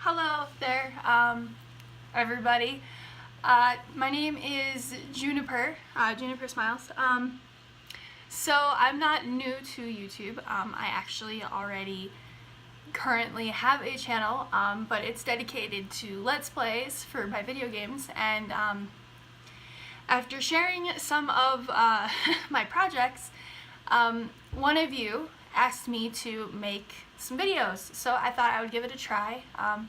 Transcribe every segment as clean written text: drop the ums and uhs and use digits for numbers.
Hello there, everybody. My name is Juniper, Juniper Smiles. So I'm not new to YouTube. I actually already currently have a channel, but it's dedicated to Let's Plays for my video games, and after sharing some of my projects, one of you asked me to make some videos, so I thought I would give it a try. I'm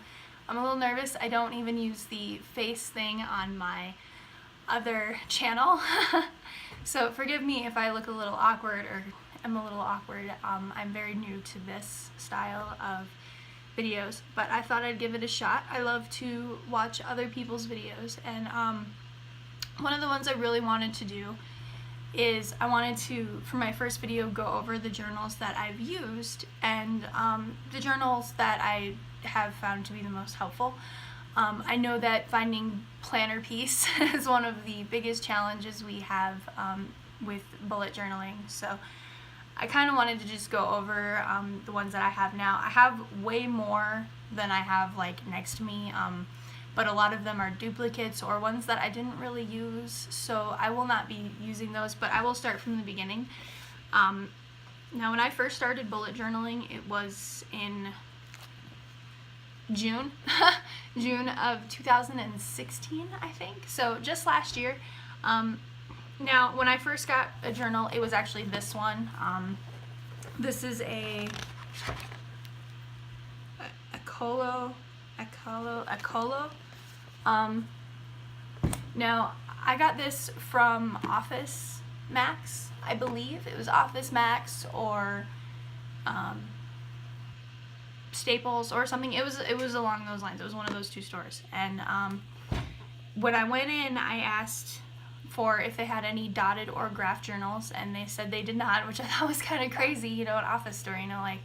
a little nervous. I don't even use the face thing on my other channel, so forgive me if I look a little awkward or am a little awkward. I'm very new to this style of videos, but I thought I'd give it a shot. I love to watch other people's videos, and one of the ones I really wanted to do is I wanted to, for my first video, go over the journals that I've used and the journals that I have found to be the most helpful. I know that finding planner peace is one of the biggest challenges we have with bullet journaling, so I kind of wanted to just go over the ones that I have now. I have way more than I have like next to me, but a lot of them are duplicates or ones that I didn't really use, so I will not be using those, but I will start from the beginning. Now, when I first started bullet journaling, it was in June, June of 2016, I think, so just last year. Now, when I first got a journal, it was actually this one. This is a Colo. Now, I got this from Office Max, I believe. It was Office Max or Staples or something. It was along those lines. It was one of those two stores. And when I went in, I asked for if they had any dotted or graph journals, and they said they did not, which I thought was kind of crazy, you know, an office store, you know, like,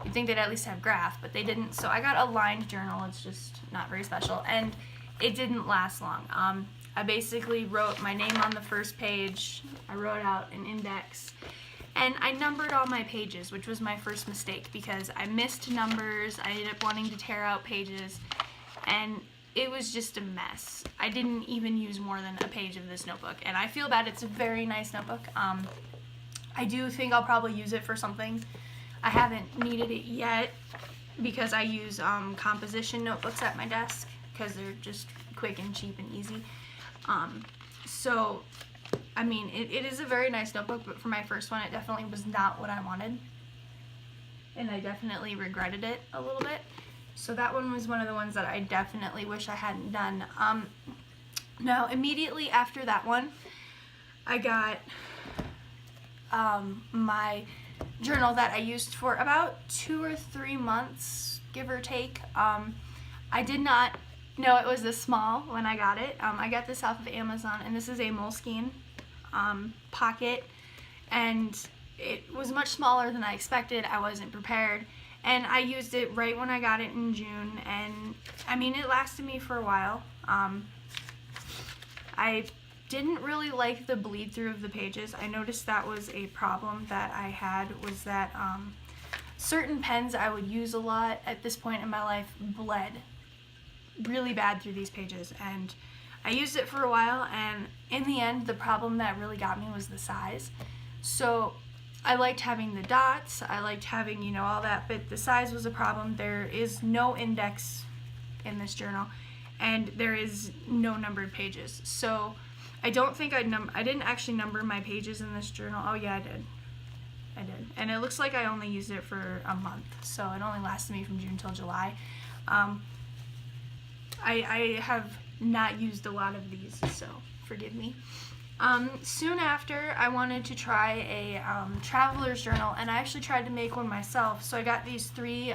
you'd think they'd at least have graph, but they didn't. So I got a lined journal. It's just not very special, and it didn't last long. I basically wrote my name on the first page. I wrote out an index, and I numbered all my pages, which was my first mistake because I missed numbers. I ended up wanting to tear out pages, and it was just a mess. I didn't even use more than a page of this notebook, and I feel bad. It's a very nice notebook. I do think I'll probably use it for something. I haven't needed it yet because I use composition notebooks at my desk because they're just quick and cheap and easy. So, I mean, it is a very nice notebook, but for my first one, it definitely was not what I wanted, and I definitely regretted it a little bit. So that one was one of the ones that I definitely wish I hadn't done. Now, immediately after that one, I got my journal that I used for about 2 or 3 months, give or take. I did not know it was this small when I got it. I got this off of Amazon, and this is a Moleskine pocket, and it was much smaller than I expected. I wasn't prepared, and I used it right when I got it in June, and I mean, it lasted me for a while. I didn't really like the bleed through of the pages. I noticed that was a problem that I had, was that certain pens I would use a lot at this point in my life bled really bad through these pages, and I used it for a while, and in the end, the problem that really got me was the size. So I liked having the dots, I liked having, you know, all that, but the size was a problem. There is no index in this journal, and there is no numbered pages. So I don't think I didn't actually number my pages in this journal. Oh yeah, I did. And it looks like I only used it for a month, so it only lasted me from June till July. I have not used a lot of these, so forgive me. Soon after, I wanted to try a traveler's journal, and I actually tried to make one myself. So I got these three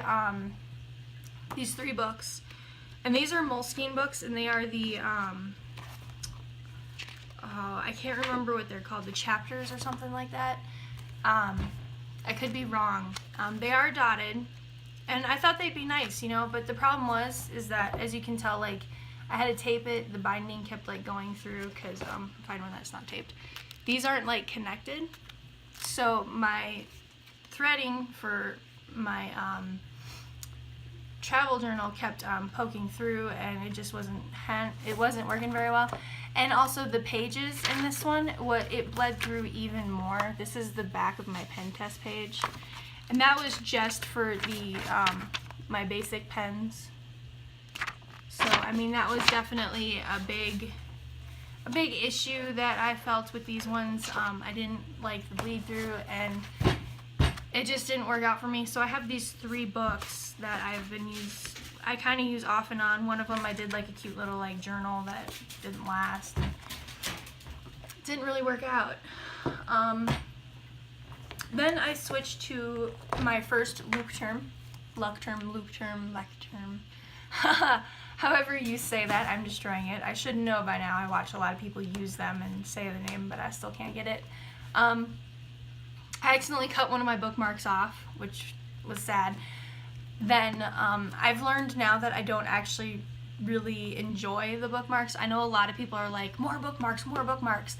books, and these are Moleskine books, and they are the I can't remember what they're called, the chapters or something like that. I could be wrong. They are dotted, and I thought they'd be nice, you know, but the problem is that, as you can tell, like, I had to tape it. The binding kept, like, going through, because, find one that's not taped. These aren't, like, connected, so my threading for my travel journal kept poking through, and it just wasn't working very well. And also the pages in this one, it bled through even more. This is the back of my pen test page, and that was just for the my basic pens. So I mean, that was definitely a big issue that I felt with these ones. I didn't like the bleed through, and it just didn't work out for me. So I have these 3 books that I kind of use off and on. One of them I did like a cute little like journal that didn't last. It didn't really work out. Then I switched to my first loop term, however you say that. I'm destroying it. I should know by now. I watch a lot of people use them and say the name, but I still can't get it. I accidentally cut one of my bookmarks off, which was sad. Then I've learned now that I don't actually really enjoy the bookmarks. I know a lot of people are like, more bookmarks, more bookmarks.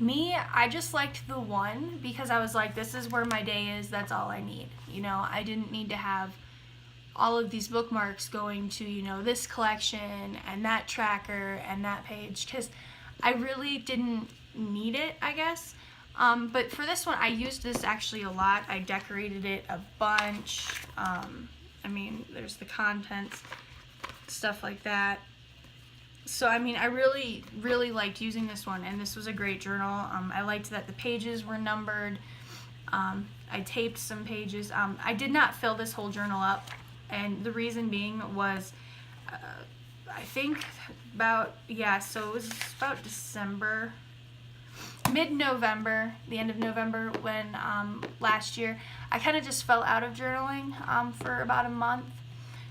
Me, I just liked the one because I was like, this is where my day is, that's all I need. You know, I didn't need to have all of these bookmarks going to, you know, this collection and that tracker and that page, because I really didn't need it, I guess. But for this one, I used this actually a lot. I decorated it a bunch. I mean, there's the contents, stuff like that. So, I mean, I really, really liked using this one, and this was a great journal. I liked that the pages were numbered. I taped some pages. I did not fill this whole journal up, and the reason being was, I think so it was about December, mid-November, the end of November, when last year, I kind of just fell out of journaling for about a month.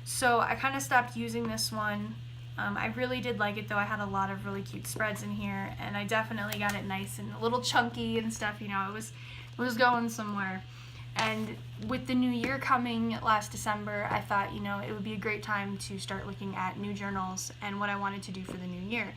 So I kind of stopped using this one. I really did like it, though. I had a lot of really cute spreads in here, and I definitely got it nice and a little chunky and stuff. You know, it was going somewhere. And with the new year coming last December, I thought, you know, it would be a great time to start looking at new journals and what I wanted to do for the new year.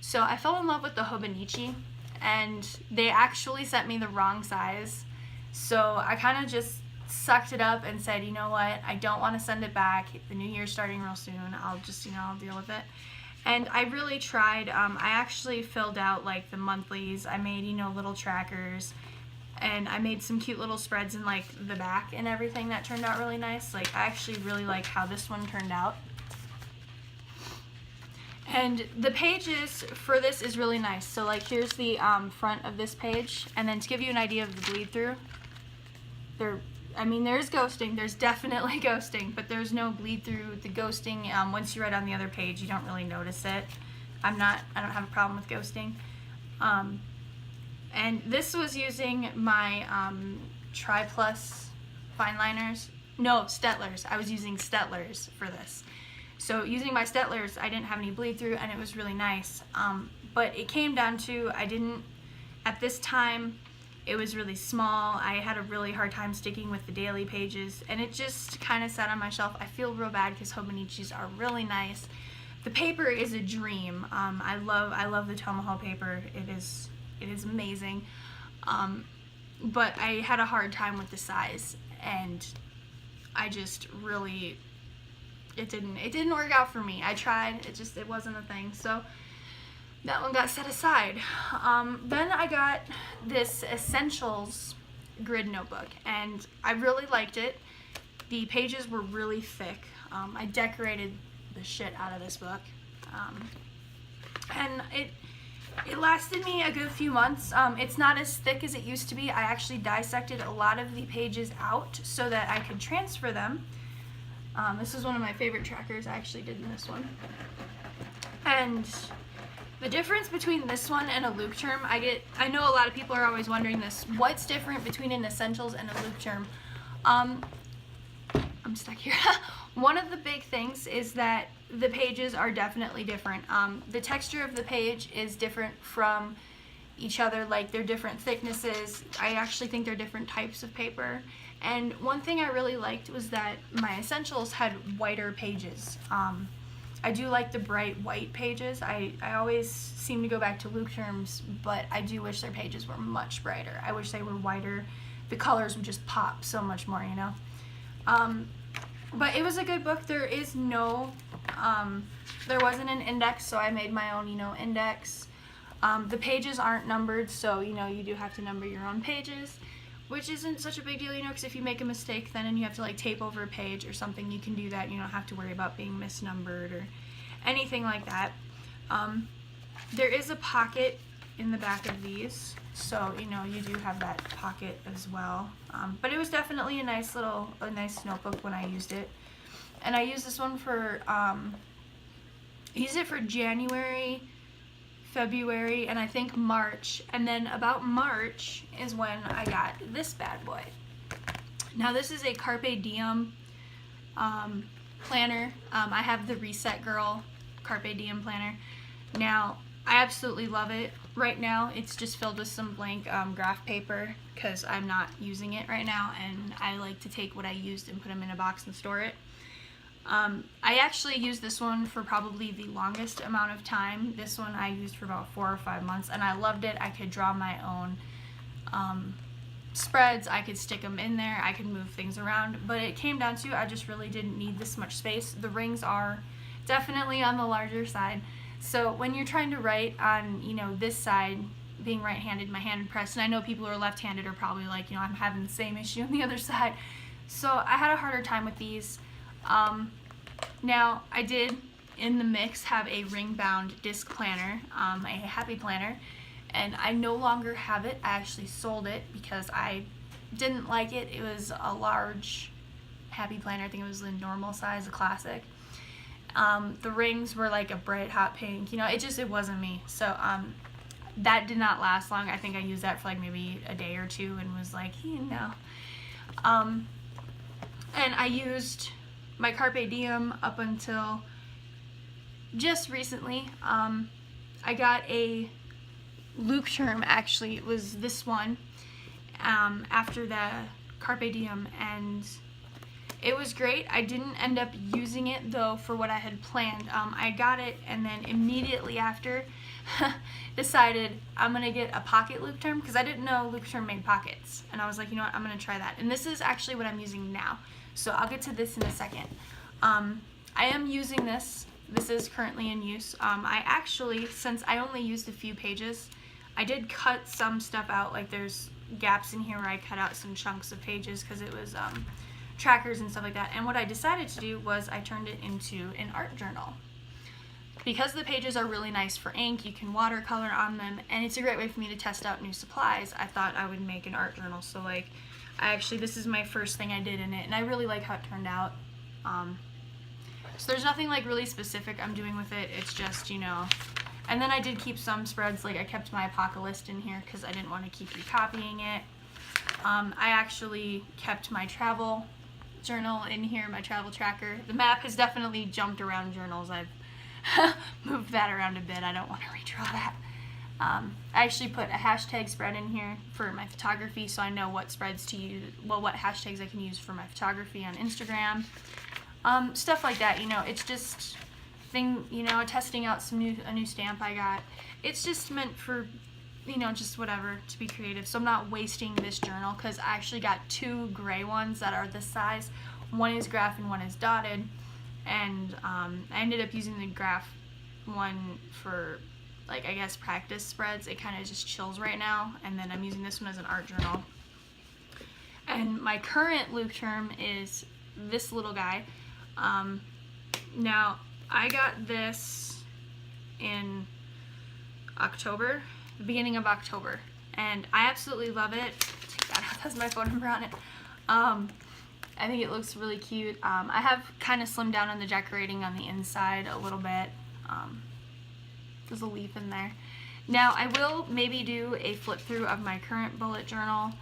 So I fell in love with the Hobonichi, and they actually sent me the wrong size. So I kind of just sucked it up and said, you know what, I don't want to send it back. The new year's starting real soon. I'll just, you know, I'll deal with it. And I really tried. I actually filled out like the monthlies. I made, you know, little trackers, and I made some cute little spreads in like the back and everything that turned out really nice. Like, I actually really like how this one turned out. And the pages for this is really nice. So like, here's the front of this page, and then to give you an idea of the bleed through, there's ghosting. There's definitely ghosting, but there's no bleed through. The ghosting, once you write on the other page, you don't really notice it. I don't have a problem with ghosting. And this was using my Tri Plus fine liners. No, Stettlers. I was using Stettlers for this. So using my Stettlers, I didn't have any bleed through, and it was really nice. But it came down to, at this time, it was really small. I had a really hard time sticking with the daily pages, and it just kind of sat on my shelf. I feel real bad because Hobonichis are really nice. The paper is a dream. I love the Tomoho paper. It is amazing. But I had a hard time with the size, and I just really, it didn't work out for me. I tried, it wasn't a thing. So that one got set aside. Then I got this Essentials grid notebook, and I really liked it. The pages were really thick. I decorated the shit out of this book. And it lasted me a good few months. It's not as thick as it used to be. I actually dissected a lot of the pages out so that I could transfer them. This is one of my favorite trackers I actually did in this one. And the difference between this one and a loop term, I know a lot of people are always wondering this. What's different between an Essentials and a loop term? I'm stuck here. One of the big things is that the pages are definitely different. The texture of the page is different from each other, like they're different thicknesses. I actually think they're different types of paper. And one thing I really liked was that my Essentials had whiter pages. I do like the bright white pages. I always seem to go back to loop terms, but I do wish their pages were much brighter. I wish they were whiter. The colors would just pop so much more, you know? But it was a good book. There is no, there wasn't an index, so I made my own, index. The pages aren't numbered, so, you do have to number your own pages, which isn't such a big deal, because if you make a mistake then and you have to, like, tape over a page or something, you can do that. You don't have to worry about being misnumbered or anything like that. There is a pocket in the back of these, so, you do have that pocket as well. But it was definitely a nice notebook when I used it. And I used this one for, used it for January, February, and I think March. And then about March is when I got this bad boy. Now this is a Carpe Diem planner. I have the Reset Girl Carpe Diem planner. Now, I absolutely love it. Right now, it's just filled with some blank graph paper because I'm not using it right now, and I like to take what I used and put them in a box and store it. I actually used this one for probably the longest amount of time. This one I used for about 4 or 5 months, and I loved it. I could draw my own spreads. I could stick them in there. I could move things around, but it came down to I just really didn't need this much space. The rings are definitely on the larger side. So when you're trying to write on, this side, being right-handed, my hand pressed, and I know people who are left-handed are probably like, I'm having the same issue on the other side. So I had a harder time with these. Now, I did, in the mix, have a ring-bound disc planner, a happy planner, and I no longer have it. I actually sold it because I didn't like it. It was a large happy planner. I think it was the normal size, a classic. The rings were like a bright hot pink, it wasn't me. So, that did not last long. I think I used that for like maybe a day or two and was like, no. And I used my Carpe Diem up until just recently. I got a loop term, actually. It was this one, after the Carpe Diem, and it was great. I didn't end up using it, though, for what I had planned. I got it, and then immediately after, decided I'm going to get a pocket loop term, because I didn't know loop term made pockets. And I was like, I'm going to try that. And this is actually what I'm using now. So I'll get to this in a second. I am using this. This is currently in use. I actually, since I only used a few pages, I did cut some stuff out. Like, there's gaps in here where I cut out some chunks of pages because it was trackers and stuff like that. And what I decided to do was I turned it into an art journal. Because the pages are really nice for ink, you can watercolor on them, and it's a great way for me to test out new supplies. I thought I would make an art journal. So, like, this is my first thing I did in it, and I really like how it turned out. So there's nothing like really specific I'm doing with it. It's just, and then I did keep some spreads. Like, I kept my Apocalypse in here because I didn't want to keep recopying it. I actually kept my travel journal in here, my travel tracker. The map has definitely jumped around journals. I've moved that around a bit. I don't want to redraw that. I actually put a hashtag spread in here for my photography, so I know what spreads to use, what hashtags I can use for my photography on Instagram. Stuff like that, it's just testing out a new stamp I got. It's just meant for, just whatever, to be creative. So I'm not wasting this journal, because I actually got 2 gray ones that are this size. One is graph and one is dotted. And I ended up using the graph one for, like, I guess practice spreads. It kind of just chills right now. And then I'm using this one as an art journal. And my current loop term is this little guy. Now, I got this in October, the beginning of October, and I absolutely love it. Take that out, that's my phone number on it. I think it looks really cute. I have kind of slimmed down on the decorating on the inside a little bit. There's a leaf in there. Now, I will maybe do a flip through of my current bullet journal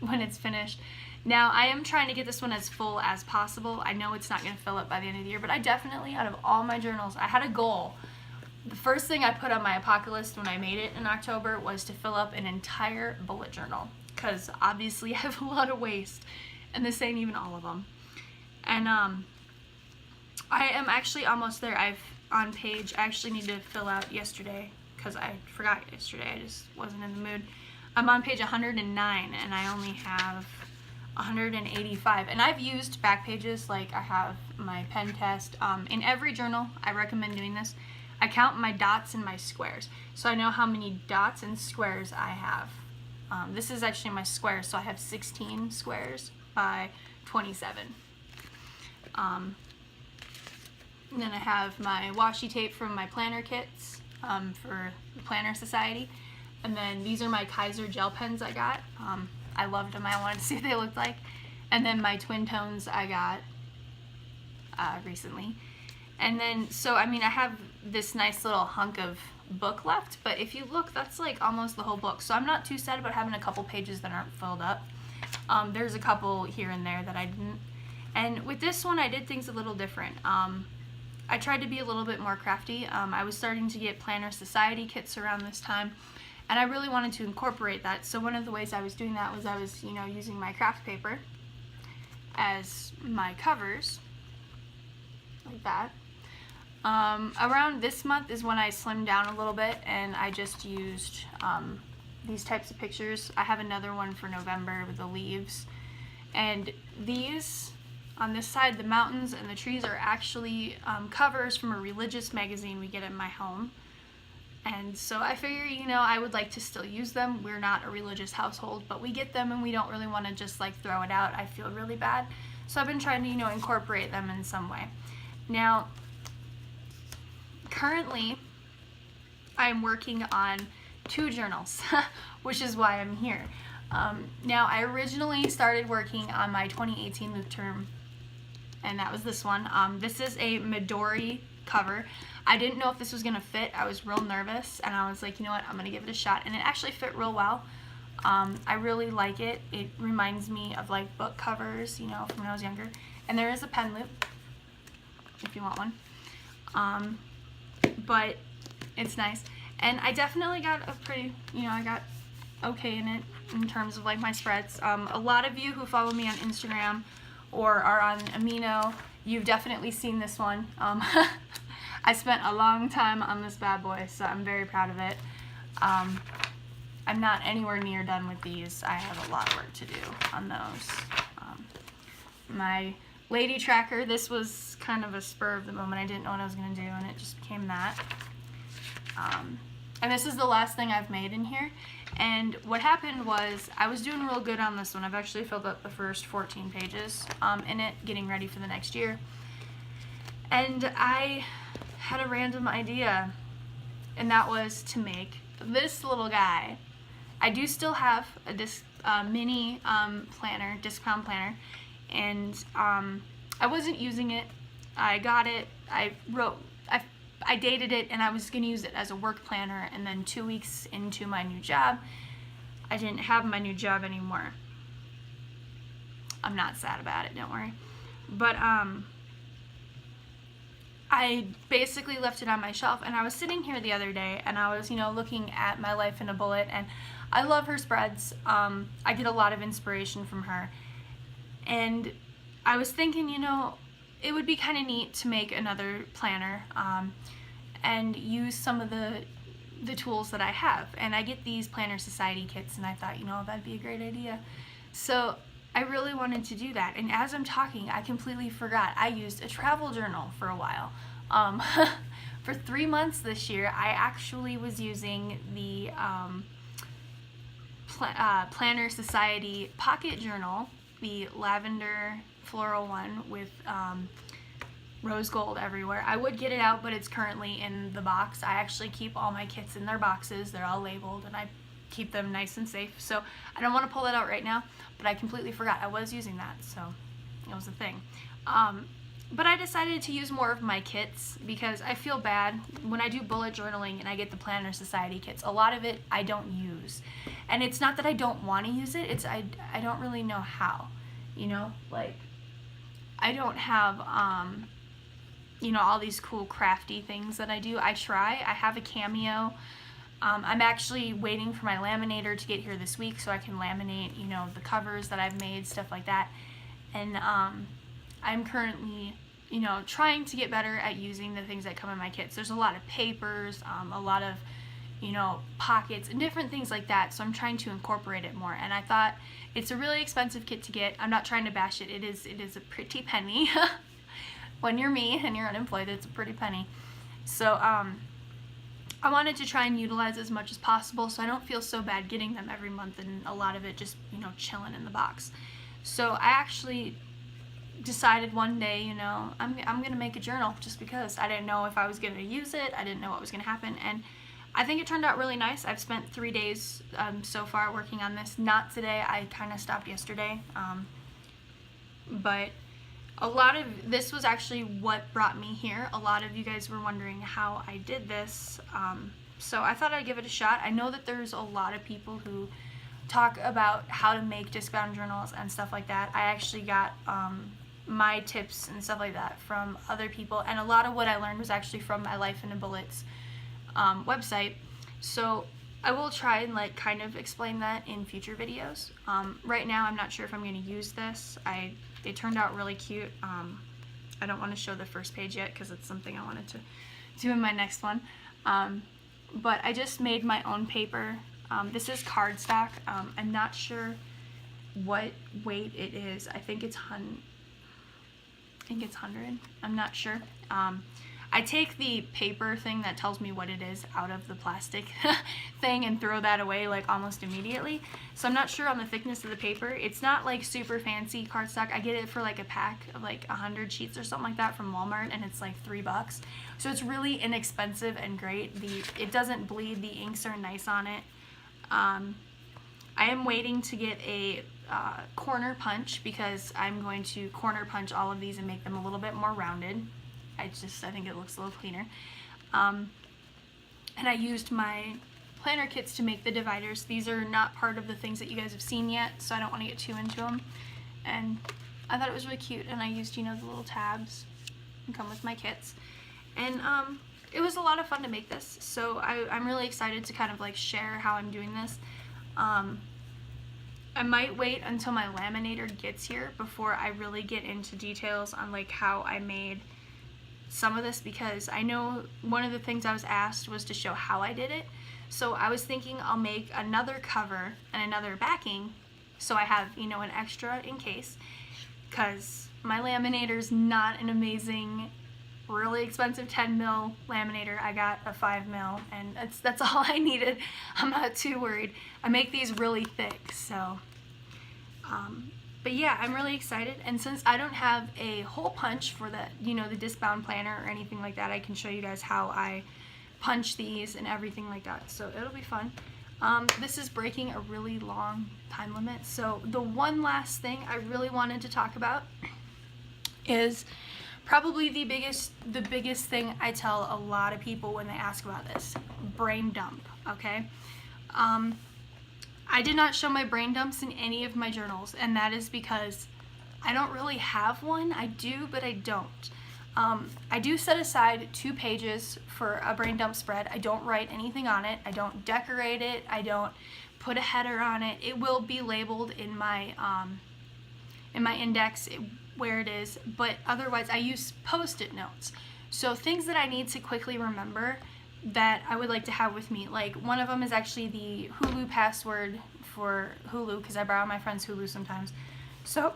when it's finished. Now, I am trying to get this one as full as possible. I know it's not going to fill up by the end of the year, but I definitely, out of all my journals, I had a goal. The first thing I put on my Apocalypse when I made it in October was to fill up an entire bullet journal, because obviously I have a lot of waste, and this ain't even all of them. And I am actually almost there. I actually need to fill out yesterday, because I forgot yesterday. I just wasn't in the mood. I'm on page 109, and I only have 185. And I've used back pages, like I have my pen test. In every journal, I recommend doing this. I count my dots and my squares, so I know how many dots and squares I have. This is actually my squares, so I have 16 squares by 27. And then I have my washi tape from my planner kits for the Planner Society. And then these are my Kaiser gel pens I got. I loved them. I wanted to see what they looked like. And then my twin tones I got recently. And then, so I mean, I have this nice little hunk of book left, but if you look, that's like almost the whole book. So I'm not too sad about having a couple pages that aren't filled up. There's a couple here and there that I didn't. And with this one, I did things a little different. I tried to be a little bit more crafty. I was starting to get Planner Society kits around this time, and I really wanted to incorporate that. So one of the ways I was doing that was I was, using my craft paper as my covers, like that. Around this month is when I slimmed down a little bit, and I just used these types of pictures. I have another one for November with the leaves, and these on this side, the mountains and the trees, are actually covers from a religious magazine we get in my home. And so I figure, I would like to still use them. We're not a religious household, but we get them and we don't really want to just like throw it out. I feel really bad. So I've been trying to, incorporate them in some way. Now, currently, I'm working on 2 journals, which is why I'm here. Now, I originally started working on my 2018 Luke term, and that was this one. This is a Midori cover. I didn't know if this was going to fit. I was real nervous, and I was like, you know what, I'm going to give it a shot. And it actually fit real well. I really like it. It reminds me of like book covers, from when I was younger. And there is a pen loop, if you want one. But it's nice. And I definitely got a pretty, I got okay in it in terms of like my spreads. A lot of you who follow me on Instagram or are on Amino, you've definitely seen this one. I spent a long time on this bad boy, so I'm very proud of it. I'm not anywhere near done with these. I have a lot of work to do on those. My lady tracker, this was kind of a spur of the moment. I didn't know what I was going to do, and it just became that. And this is the last thing I've made in here. And what happened was I was doing real good on this one. I've actually filled up the first 14 pages in it, getting ready for the next year. And I had a random idea, and that was to make this little guy. I do still have a mini planner, disc-bound planner, and I wasn't using it. I got it, I dated it, and I was going to use it as a work planner, and then 2 weeks into my new job, I didn't have my new job anymore. I'm not sad about it, don't worry. But I basically left it on my shelf, and I was sitting here the other day, and I was, looking at My Life in a Bullet, and I love her spreads. I get a lot of inspiration from her, and I was thinking, it would be kind of neat to make another planner and use some of the tools that I have. And I get these Planner Society kits, and I thought, that'd be a great idea. So I really wanted to do that. And as I'm talking, I completely forgot. I used a travel journal for a while. For 3 months this year, I actually was using the Planner Society pocket journal, the lavender floral one with rose gold everywhere. I would get it out, but it's currently in the box. I actually keep all my kits in their boxes. They're all labeled, and I keep them nice and safe. So I don't want to pull that out right now, but I completely forgot I was using that, so it was a thing. But I decided to use more of my kits because I feel bad when I do bullet journaling and I get the Planner Society kits. A lot of it I don't use, and it's not that I don't want to use it. It's I don't really know how. Like I don't have all these cool crafty things that I do. I try. I have a Cameo. I'm actually waiting for my laminator to get here this week so I can laminate, the covers that I've made, stuff like that. And I'm currently, trying to get better at using the things that come in my kits. There's a lot of papers, a lot of, you know, pockets and different things like that. So I'm trying to incorporate it more. And I thought it's a really expensive kit to get. I'm not trying to bash it. It is a pretty penny. When you're me and you're unemployed, it's a pretty penny. So I wanted to try and utilize as much as possible so I don't feel so bad getting them every month and a lot of it just, you know, chilling in the box. So I actually decided one day, you know, I'm gonna make a journal just because I didn't know if I was gonna use it. I didn't know what was gonna happen, and I think it turned out really nice. I've spent 3 days so far working on this. Not today. I kind of stopped yesterday, but a lot of this was actually what brought me here. A lot of you guys were wondering how I did this, so I thought I'd give it a shot. I know that there's a lot of people who talk about how to make disc-bound journals and stuff like that. I actually got my tips and stuff like that from other people, and a lot of what I learned was actually from my Life in a Bullets website. So I will try and like kind of explain that in future videos. Right now I'm not sure if I'm going to use this. It turned out really cute. I don't want to show the first page yet because it's something I wanted to do in my next one. But I just made my own paper. This is cardstock. I'm not sure what weight it is. I think it's 100. I'm not sure. I take the paper thing that tells me what it is out of the plastic thing and throw that away like almost immediately. So I'm not sure on the thickness of the paper. It's not like super fancy cardstock. I get it for like a pack of like 100 sheets or something like that from Walmart, and it's like $3. So it's really inexpensive and great. It doesn't bleed. The inks are nice on it. I am waiting to get a corner punch because I'm going to corner punch all of these and make them a little bit more rounded. I think it looks a little cleaner. And I used my planner kits to make the dividers. These are not part of the things that you guys have seen yet, so I don't want to get too into them. And I thought it was really cute, and I used, you know, the little tabs that come with my kits. And it was a lot of fun to make this, so I'm really excited to kind of like share how I'm doing this. I might wait until my laminator gets here before I really get into details on like how I made some of this, because I know one of the things I was asked was to show how I did it. So I was thinking I'll make another cover and another backing so I have, you know, an extra in case, because my laminator's not an amazing, really expensive 10 mil laminator. I got a 5 mil, and that's all I needed. I'm not too worried. I make these really thick, so but yeah, I'm really excited, and since I don't have a hole punch for the, you know, the disc-bound planner or anything like that, I can show you guys how I punch these and everything like that, so it'll be fun. This is breaking a really long time limit, so the one last thing I really wanted to talk about is probably the biggest thing I tell a lot of people when they ask about this: brain dump, okay? I did not show my brain dumps in any of my journals, and that is because I don't really have one. I do, but I don't. I do set aside 2 pages for a brain dump spread. I don't write anything on it. I don't decorate it. I don't put a header on it. It will be labeled in my index where it is, but otherwise I use post-it notes. So things that I need to quickly remember that I would like to have with me. Like, one of them is actually the Hulu password for Hulu, because I borrow my friend's Hulu sometimes. So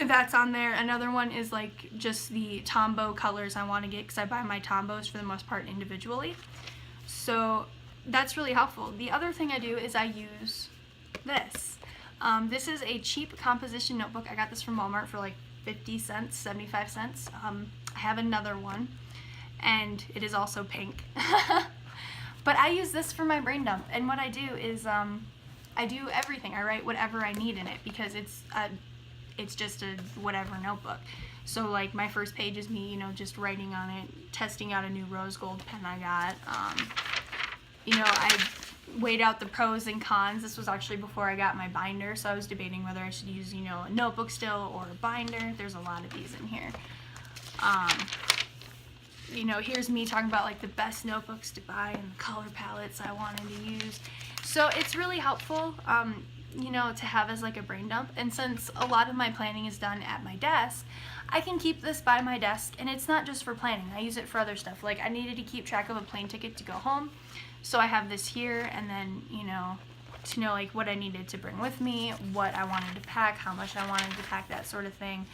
that's on there. Another one is like just the Tombow colors I want to get, because I buy my Tombows for the most part individually. So that's really helpful. The other thing I do is I use this. This is a cheap composition notebook. I got this from Walmart for like 50 cents, 75 cents. I have another one, and it is also pink. But I use this for my brain dump, and what I do is I do everything. I write whatever I need in it, because it's just a whatever notebook. So like my first page is me, you know, just writing on it, testing out a new rose gold pen I got. You know, I weighed out the pros and cons. This was actually before I got my binder, so I was debating whether I should use, you know, a notebook still or a binder. There's a lot of these in here. You know, here's me talking about like the best notebooks to buy and the color palettes I wanted to use. So it's really helpful. you know, to have as like a brain dump. And since a lot of my planning is done at my desk, I can keep this by my desk, and it's not just for planning. I use it for other stuff. Like I needed to keep track of a plane ticket to go home, so I have this here, and then, you know, to know like what I needed to bring with me, what I wanted to pack, how much I wanted to pack, that sort of thing.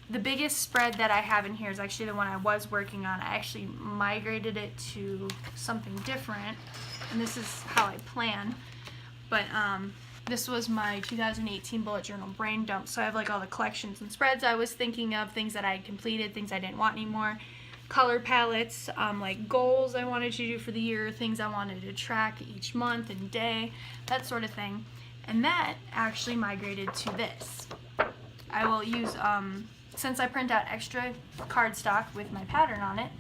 The biggest spread that I have in here is actually the one I was working on. I actually migrated it to something different, and this is how I plan. But this was my 2018 bullet journal brain dump. So I have like all the collections and spreads I was thinking of, things that I had completed, things I didn't want anymore, color palettes, like goals I wanted to do for the year, things I wanted to track each month and day, that sort of thing. And that actually migrated to this. I will use, since I print out extra cardstock with my pattern on it,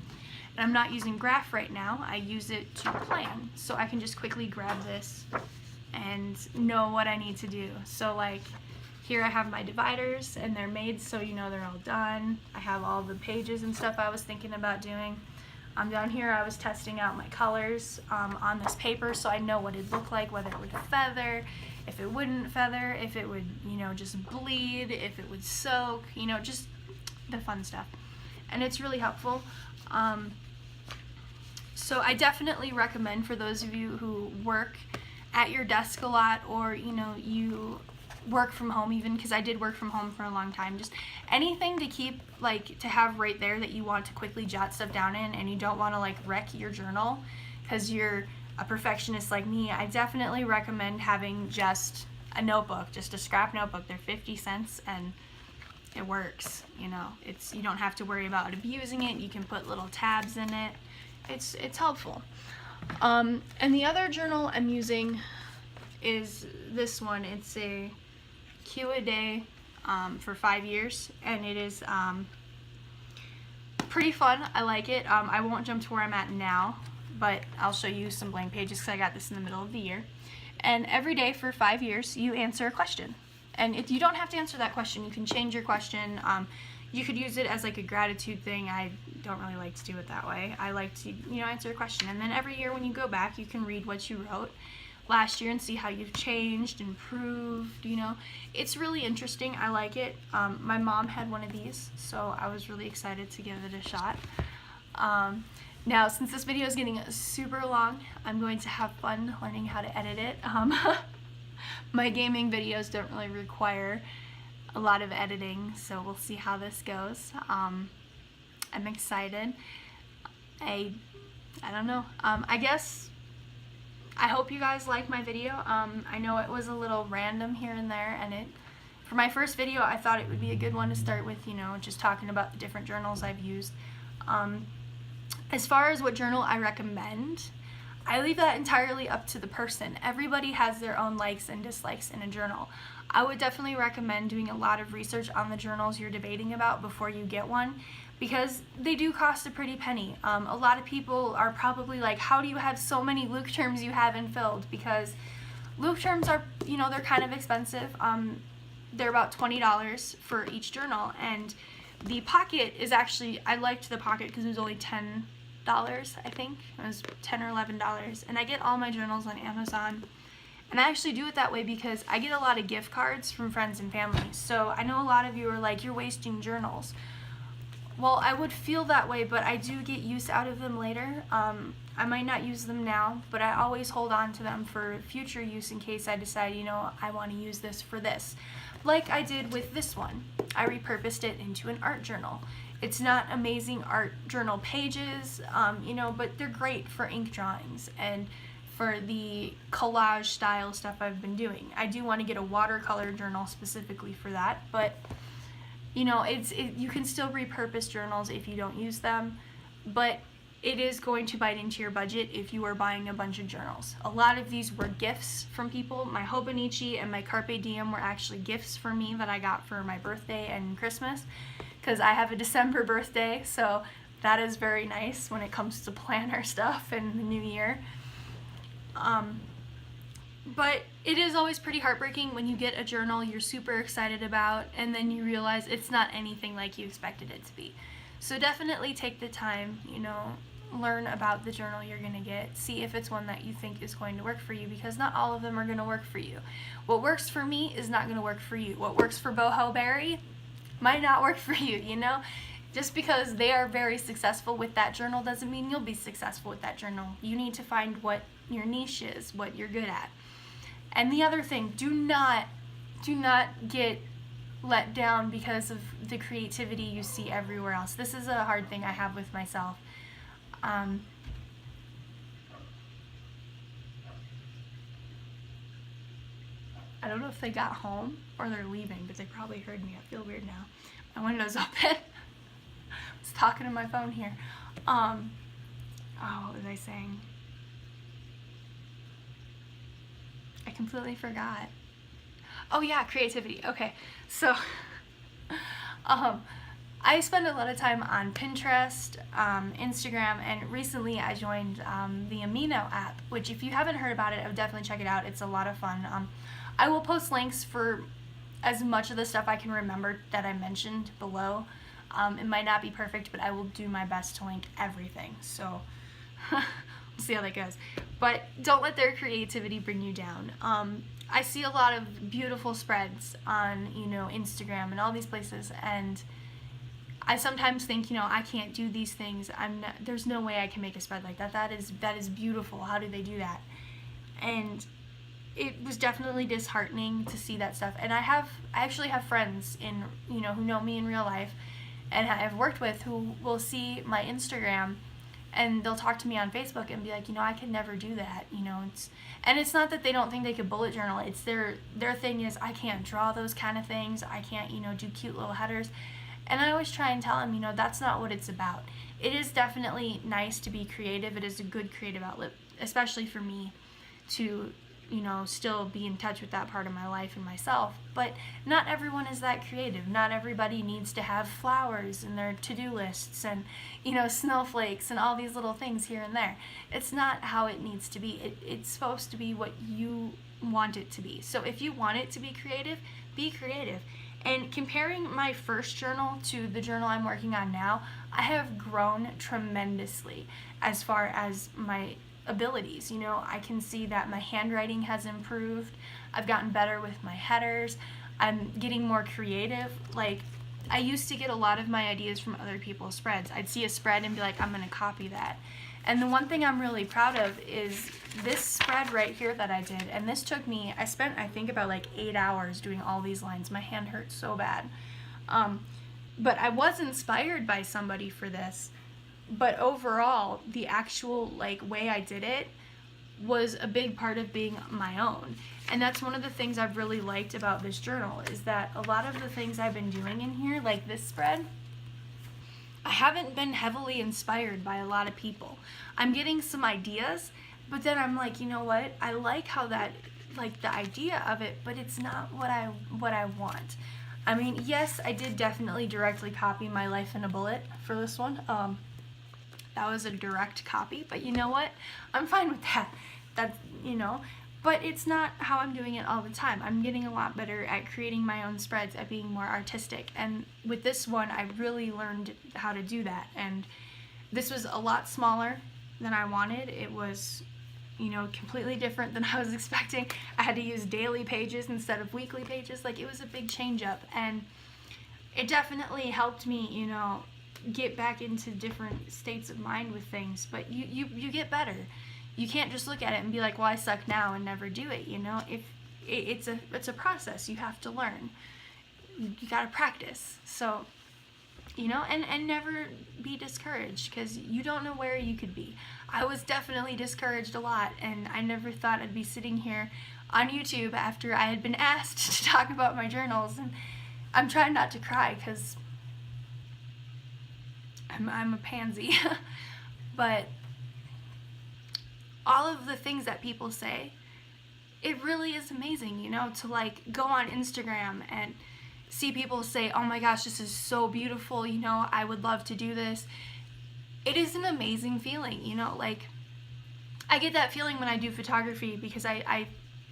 and I'm not using graph right now, I use it to plan. So I can just quickly grab this and know what I need to do. So like here I have my dividers, and they're made so you know they're all done. I have all the pages and stuff I was thinking about doing. Down here I was testing out my colors on this paper, so I know what it'd look like, whether it would feather, if it wouldn't feather, if it would, you know, just bleed, if it would soak, you know, just the fun stuff. And it's really helpful. So I definitely recommend, for those of you who work at your desk a lot, or, you know, you work from home even, because I did work from home for a long time, just anything to keep, like, to have right there that you want to quickly jot stuff down in, and you don't want to like wreck your journal because you're a perfectionist like me. I definitely recommend having just a notebook, just a scrap notebook. They're 50 cents and it works, you know. It's, you don't have to worry about abusing it. You can put little tabs in it. It's helpful. And the other journal I'm using is this one. It's a Q-a-day for 5 years, and it is pretty fun. I like it. I won't jump to where I'm at now, but I'll show you some blank pages because I got this in the middle of the year. And every day for 5 years, you answer a question. And if you don't have to answer that question, you can change your question. You could use it as like a gratitude thing. I don't really like to do it that way. I like to, you know, answer a question. And then every year when you go back, you can read what you wrote last year and see how you've changed, improved, you know. It's really interesting. I like it. My mom had one of these, so I was really excited to give it a shot. Now, since this video is getting super long, I'm going to have fun learning how to edit it. My gaming videos don't really require a lot of editing, so we'll see how this goes. I'm excited. I don't know. I guess I hope you guys like my video. I know it was a little random here and there, and for my first video, I thought it would be a good one to start with, you know, just talking about the different journals I've used. As far as what journal I recommend, I leave that entirely up to the person. Everybody has their own likes and dislikes in a journal. I would definitely recommend doing a lot of research on the journals you're debating about before you get one, because they do cost a pretty penny. A lot of people are probably like, how do you have so many Luke terms you haven't filled? Because Luke terms are, you know, they're kind of expensive. They're about $20 for each journal, and the pocket is actually, I liked the pocket because it was only $10, I think. It was $10 or $11, and I get all my journals on Amazon. And I actually do it that way because I get a lot of gift cards from friends and family. So I know a lot of you are like, you're wasting journals. Well, I would feel that way, but I do get use out of them later. I might not use them now, but I always hold on to them for future use in case I decide, you know, I want to use this for this. Like I did with this one. I repurposed it into an art journal. It's not amazing art journal pages, you know, but they're great for ink drawings and for the collage style stuff I've been doing. I do want to get a watercolor journal specifically for that, but you know, you can still repurpose journals if you don't use them, but it is going to bite into your budget if you are buying a bunch of journals. A lot of these were gifts from people. My Hobonichi and my Carpe Diem were actually gifts for me that I got for my birthday and Christmas, because I have a December birthday, so that is very nice when it comes to planner stuff and the new year. But it is always pretty heartbreaking when you get a journal you're super excited about and then you realize it's not anything like you expected it to be. So definitely take the time, you know, learn about the journal you're going to get. See if it's one that you think is going to work for you, because not all of them are going to work for you. What works for me is not going to work for you. What works for Boho Berry might not work for you, you know? Just because they are very successful with that journal doesn't mean you'll be successful with that journal. You need to find what your niche is, what you're good at. And the other thing, do not get let down because of the creativity you see everywhere else. This is a hard thing I have with myself. I don't know if they got home or they're leaving, but they probably heard me. I feel weird now. My window's open. I was talking to my phone here. Oh, what was I saying? I completely forgot. Oh yeah, creativity. Okay, so I spend a lot of time on Pinterest, Instagram, and recently I joined the Amino app, which if you haven't heard about it, I would definitely check it out. It's a lot of fun. I will post links for as much of the stuff I can remember that I mentioned below. It might not be perfect, but I will do my best to link everything. So we'll see how that goes. But don't let their creativity bring you down. I see a lot of beautiful spreads on, Instagram and all these places, and I sometimes think, I can't do these things. There's no way I can make a spread like that. That is beautiful. How do they do that? And it was definitely disheartening to see that stuff. And I actually have friends who know me in real life and I've worked with who will see my Instagram and they'll talk to me on Facebook and be like, I could never do that. It's not that they don't think they could bullet journal. It's their thing is, I can't draw those kind of things. I can't, do cute little headers. And I always try and tell them, that's not what it's about. It is definitely nice to be creative. It is a good creative outlet, especially for me to, still be in touch with that part of my life and myself. But not everyone is that creative. Not everybody needs to have flowers in their to-do lists and, snowflakes and all these little things here and there. It's not how it needs to be. It's supposed to be what you want it to be. So if you want it to be creative, be creative. And comparing my first journal to the journal I'm working on now, I have grown tremendously as far as my abilities. I can see that my handwriting has improved. I've gotten better with my headers. I'm getting more creative. Like, I used to get a lot of my ideas from other people's spreads. I'd see a spread and be like, I'm going to copy that. And the one thing I'm really proud of is this spread right here that I did. And this took me, I spent, I think, about like 8 hours doing all these lines. My hand hurts so bad. But I was inspired by somebody for this. But overall, the actual way I did it was a big part of being my own. And that's one of the things I've really liked about this journal, is that a lot of the things I've been doing in here, like this spread, I haven't been heavily inspired by a lot of people. I'm getting some ideas, but then I'm like, you know what? I like how that, the idea of it, but it's not what I want. I mean, yes, I did definitely directly copy My Life in a Bullet for this one. That was a direct copy, but you know what? I'm fine with that. That's, but it's not how I'm doing it all the time. I'm getting a lot better at creating my own spreads, at being more artistic. And with this one, I really learned how to do that. And this was a lot smaller than I wanted. It was, completely different than I was expecting. I had to use daily pages instead of weekly pages. It was a big change up. And it definitely helped me, get back into different states of mind with things. But you get better. You can't just look at it and be like, well, I suck now and never do it. If it's a process. You have to learn. You gotta practice. So, and never be discouraged, because you don't know where you could be. I was definitely discouraged a lot, and I never thought I'd be sitting here on YouTube after I had been asked to talk about my journals. And I'm trying not to cry, because I'm a pansy. But all of the things that people say, it really is amazing, to go on Instagram and see people say, oh my gosh, this is so beautiful, I would love to do this. It is an amazing feeling, I get that feeling when I do photography, because I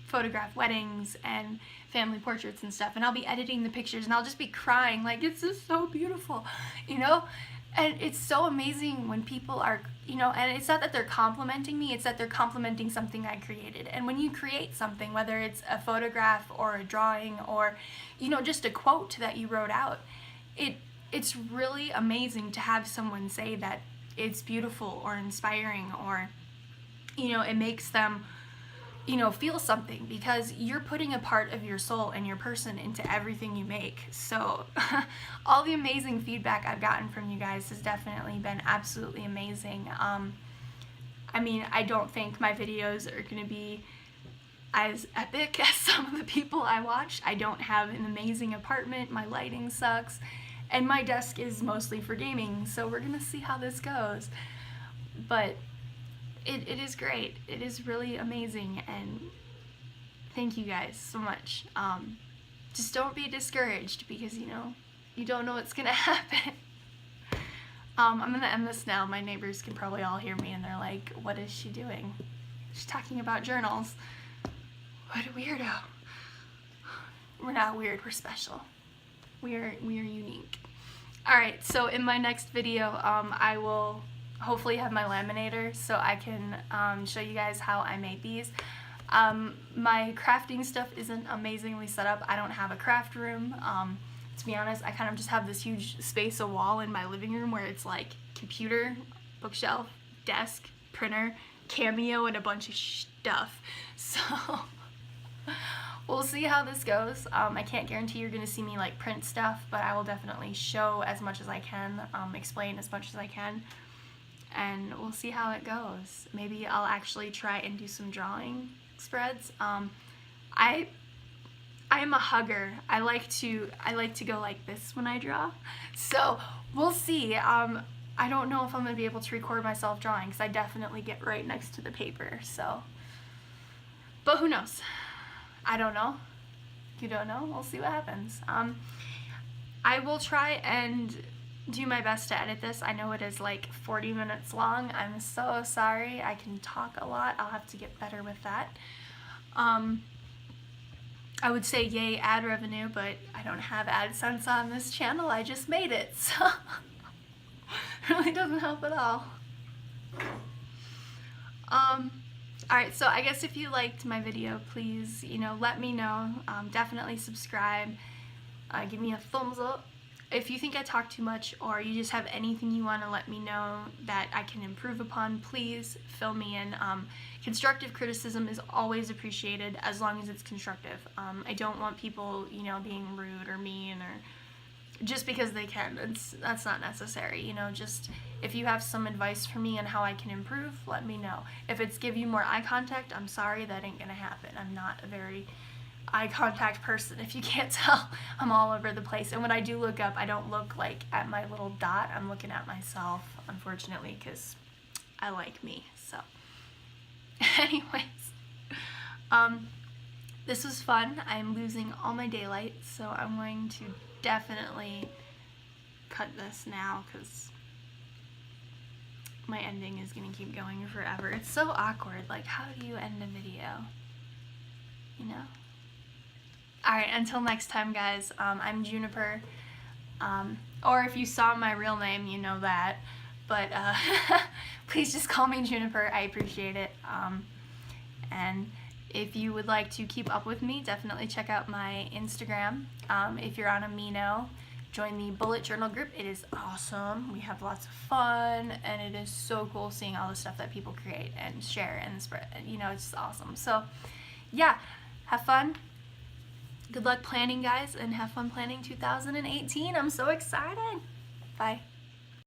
photograph weddings and family portraits and stuff, and I'll be editing the pictures and I'll just be crying, this is so beautiful, And it's so amazing when people are, you know, and it's not that they're complimenting me, it's that they're complimenting something I created. And when you create something, whether it's a photograph or a drawing or, you know, just a quote that you wrote out, it's really amazing to have someone say that it's beautiful or inspiring, or, you know, it makes them, you know, feel something, because you're putting a part of your soul and your person into everything you make. So all the amazing feedback I've gotten from you guys has definitely been absolutely amazing. I mean, I don't think my videos are going to be as epic as some of the people I watch. I don't have an amazing apartment, my lighting sucks, and my desk is mostly for gaming, so we're going to see how this goes. But it is great. It is really amazing, and thank you guys so much. Just don't be discouraged, because, you know, you don't know what's gonna happen. I'm gonna end this now. My neighbors can probably all hear me, and they're like, what is she doing? She's talking about journals. What a weirdo. We're not weird, we're special. We are unique. Alright, so in my next video, I will hopefully have my laminator so I can show you guys how I made these. My crafting stuff isn't amazingly set up. I don't have a craft room. To be honest, I kind of just have this huge space of wall in my living room where it's like computer, bookshelf, desk, printer, Cameo, and a bunch of stuff. So we'll see how this goes. I can't guarantee you're going to see me like print stuff, but I will definitely show as much as I can, explain as much as I can. And we'll see how it goes. Maybe I'll actually try and do some drawing spreads. I am a hugger. I like to go like this when I draw. So we'll see. I don't know if I'm gonna be able to record myself drawing, because I definitely get right next to the paper. So, but who knows? I don't know. You don't know. We'll see what happens. I will try and do my best to edit this. I know it is like 40 minutes long. I'm so sorry. I can talk a lot. I'll have to get better with that. I would say yay ad revenue, but I don't have AdSense on this channel. I just made it, so it really doesn't help at all. Alright, so I guess if you liked my video, please, you know, let me know. Definitely subscribe. Give me a thumbs up. If you think I talk too much, or you just have anything you want to let me know that I can improve upon, please fill me in. Constructive criticism is always appreciated, as long as it's constructive. I don't want people, you know, being rude or mean, or just because they can. That's not necessary. You know, just if you have some advice for me on how I can improve, let me know. If it's give you more eye contact, I'm sorry, that ain't gonna happen. I'm not a very eye contact person. If you can't tell, I'm all over the place. And when I do look up, I don't look like at my little dot. I'm looking at myself, unfortunately, because I like me. So anyways, this was fun. I'm losing all my daylight, so I'm going to definitely cut this now, because my ending is going to keep going forever. It's so awkward. Like, how do you end a video? You know? Alright, until next time, guys, I'm Juniper, or if you saw my real name, you know that, but please just call me Juniper. I appreciate it. And if you would like to keep up with me, definitely check out my Instagram. If you're on Amino, join the bullet journal group. It is awesome. We have lots of fun, and it is so cool seeing all the stuff that people create and share and spread. You know, it's just awesome. So yeah, have fun. Good luck planning, guys, and have fun planning 2018. I'm so excited. Bye.